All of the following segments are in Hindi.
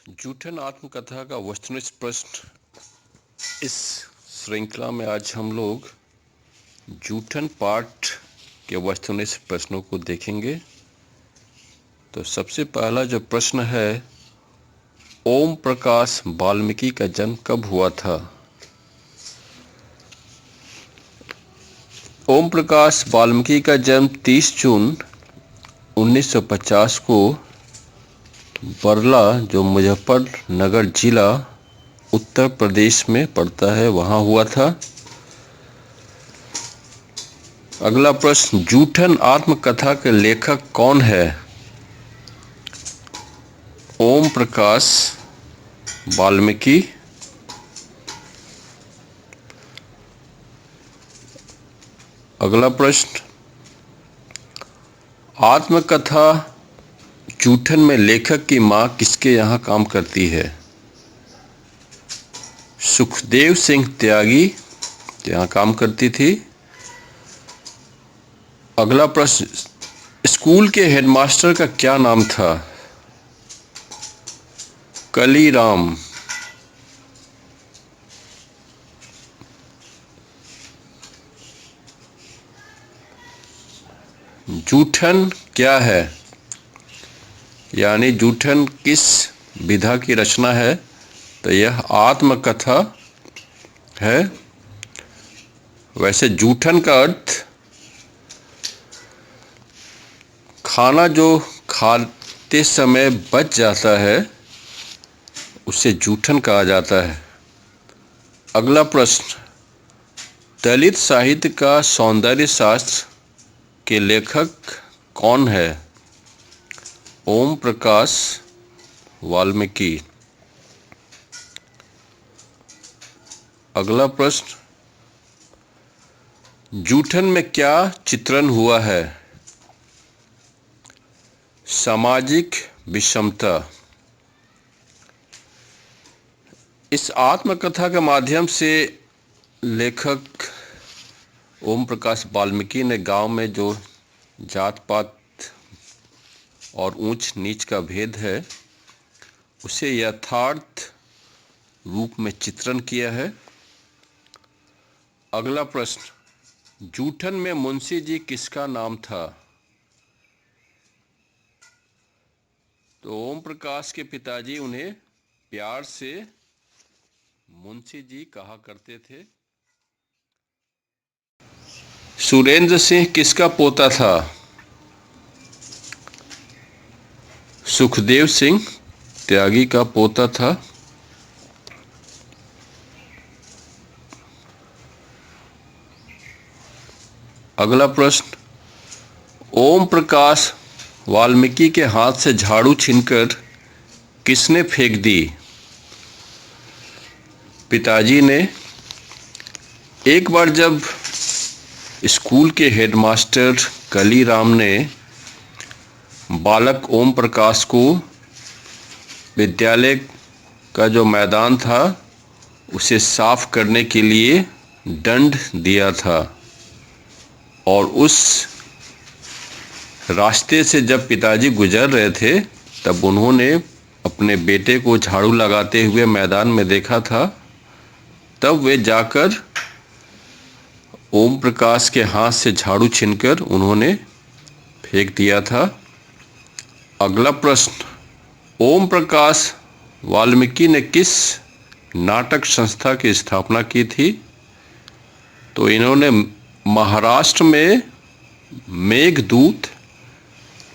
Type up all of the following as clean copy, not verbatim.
जूठन आत्मकथा का वस्तुनिष्ठ प्रश्न। इस श्रृंखला में आज हम लोग जूठन पाठ के वस्तुनिष्ठ प्रश्नों को देखेंगे। तो सबसे पहला जो प्रश्न है, ओम प्रकाश वाल्मीकि का जन्म कब हुआ था? ओम प्रकाश वाल्मीकि का जन्म 30 जून 1950 को बरला, जो मुजफ्फरनगर जिला उत्तर प्रदेश में पड़ता है, वहाँ हुआ था। अगला प्रश्न, जूठन आत्मकथा के लेखक कौन है? ओम प्रकाश वाल्मीकि। अगला प्रश्न, आत्मकथा जूठन में लेखक की मां किसके यहाँ काम करती है? सुखदेव सिंह त्यागी के यहाँ काम करती थी। अगला प्रश्न, स्कूल के हेडमास्टर का क्या नाम था? कलीराम। जूठन क्या है, यानी जूठन किस विधा की रचना है? तो यह आत्मकथा है। वैसे जूठन का अर्थ खाना जो खाते समय बच जाता है उसे जूठन कहा जाता है। अगला प्रश्न, दलित साहित्य का सौंदर्य शास्त्र के लेखक कौन है? ओम प्रकाश वाल्मीकि। अगला प्रश्न, जूठन में क्या चित्रण हुआ है? सामाजिक विषमता। इस आत्मकथा के माध्यम से लेखक ओम प्रकाश वाल्मीकि ने गांव में जो जात पात और ऊंच नीच का भेद है उसे यथार्थ रूप में चित्रण किया है। अगला प्रश्न, जूठन में मुंशी जी किसका नाम था? तो ओम प्रकाश के पिताजी उन्हें प्यार से मुंशी जी कहा करते थे। सुरेंद्र सिंह किसका पोता था? सुखदेव सिंह त्यागी का पोता था। अगला प्रश्न, ओम प्रकाश वाल्मीकि के हाथ से झाड़ू छीनकर किसने फेंक दी? पिताजी ने। एक बार जब स्कूल के हेडमास्टर कलीराम ने बालक ओम प्रकाश को विद्यालय का जो मैदान था उसे साफ करने के लिए दंड दिया था, और उस रास्ते से जब पिताजी गुजर रहे थे तब उन्होंने अपने बेटे को झाड़ू लगाते हुए मैदान में देखा था। तब वे जाकर ओम प्रकाश के हाथ से झाड़ू छीनकर उन्होंने फेंक दिया था। अगला प्रश्न, ओम प्रकाश वाल्मीकि ने किस नाटक संस्था की स्थापना की थी? तो इन्होंने महाराष्ट्र में मेघदूत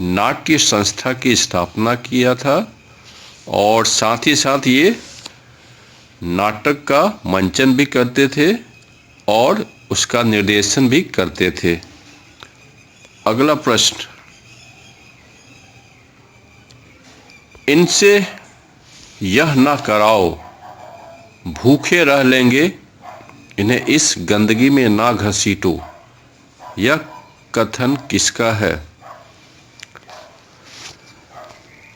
नाट्य संस्था की स्थापना किया था, और साथ ही साथ ये नाटक का मंचन भी करते थे और उसका निर्देशन भी करते थे। अगला प्रश्न, इनसे यह ना कराओ, भूखे रह लेंगे, इन्हें इस गंदगी में ना घसीटो, यह कथन किसका है?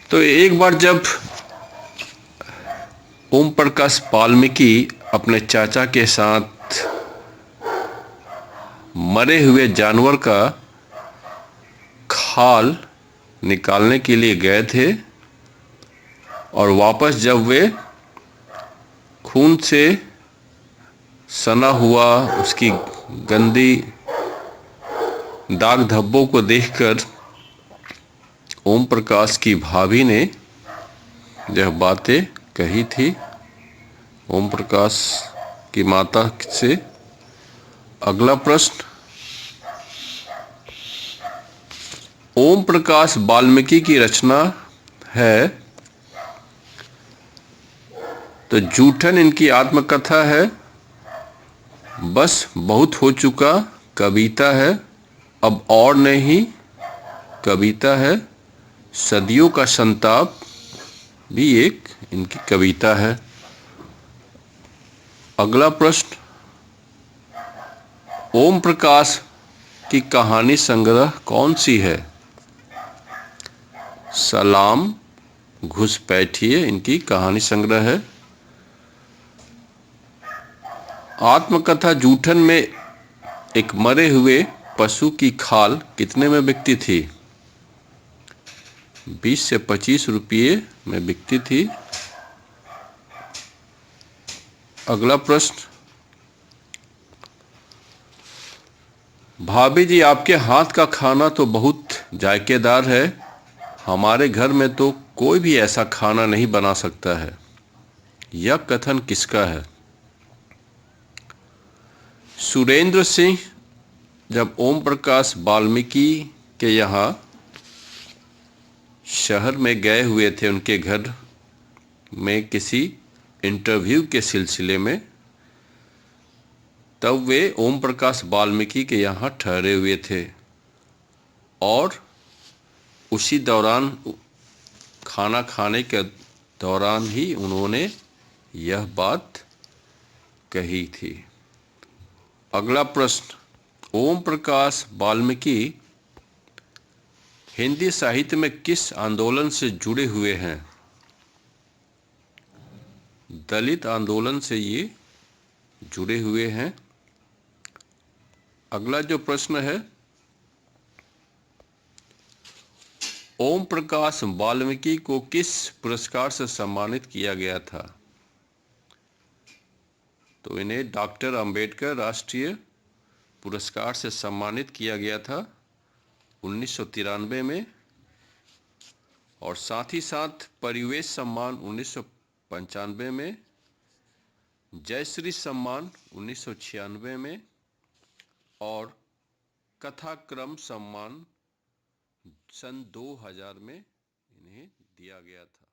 तो एक बार जब ओम प्रकाश वाल्मीकि अपने चाचा के साथ मरे हुए जानवर का खाल निकालने के लिए गए थे, और वापस जब वे खून से सना हुआ उसकी गंदी दाग धब्बों को देखकर ओम प्रकाश की भाभी ने यह बातें कही थी ओम प्रकाश की माता से। अगला प्रश्न, ओम प्रकाश वाल्मीकि की रचना है तो जूठन इनकी आत्मकथा है, बस बहुत हो चुका कविता है, अब और नहीं कविता है, सदियों का संताप भी एक इनकी कविता है। अगला प्रश्न, ओम प्रकाश की कहानी संग्रह कौन सी है? सलाम घुसपैठिए इनकी कहानी संग्रह है। आत्मकथा जूठन में एक मरे हुए पशु की खाल कितने में बिकती थी? 20 से 25 रुपये में बिकती थी। अगला प्रश्न, भाभी जी आपके हाथ का खाना तो बहुत जायकेदार है, हमारे घर में तो कोई भी ऐसा खाना नहीं बना सकता है, यह कथन किसका है? सुरेंद्र सिंह जब ओम प्रकाश वाल्मीकि के यहाँ शहर में गए हुए थे उनके घर में किसी इंटरव्यू के सिलसिले में, तब वे ओम प्रकाश वाल्मीकि के यहाँ ठहरे हुए थे और उसी दौरान खाना खाने के दौरान ही उन्होंने यह बात कही थी। अगला प्रश्न, ओम प्रकाश वाल्मीकि हिंदी साहित्य में किस आंदोलन से जुड़े हुए हैं? दलित आंदोलन से ये जुड़े हुए हैं। अगला जो प्रश्न है, ओम प्रकाश वाल्मीकि को किस पुरस्कार से सम्मानित किया गया था? तो इन्हें डॉक्टर अंबेडकर राष्ट्रीय पुरस्कार से सम्मानित किया गया था 1993 में, और साथ ही साथ परिवेश सम्मान 1995 में, जयश्री सम्मान 1996 में और कथाक्रम सम्मान सन 2000 में इन्हें दिया गया था।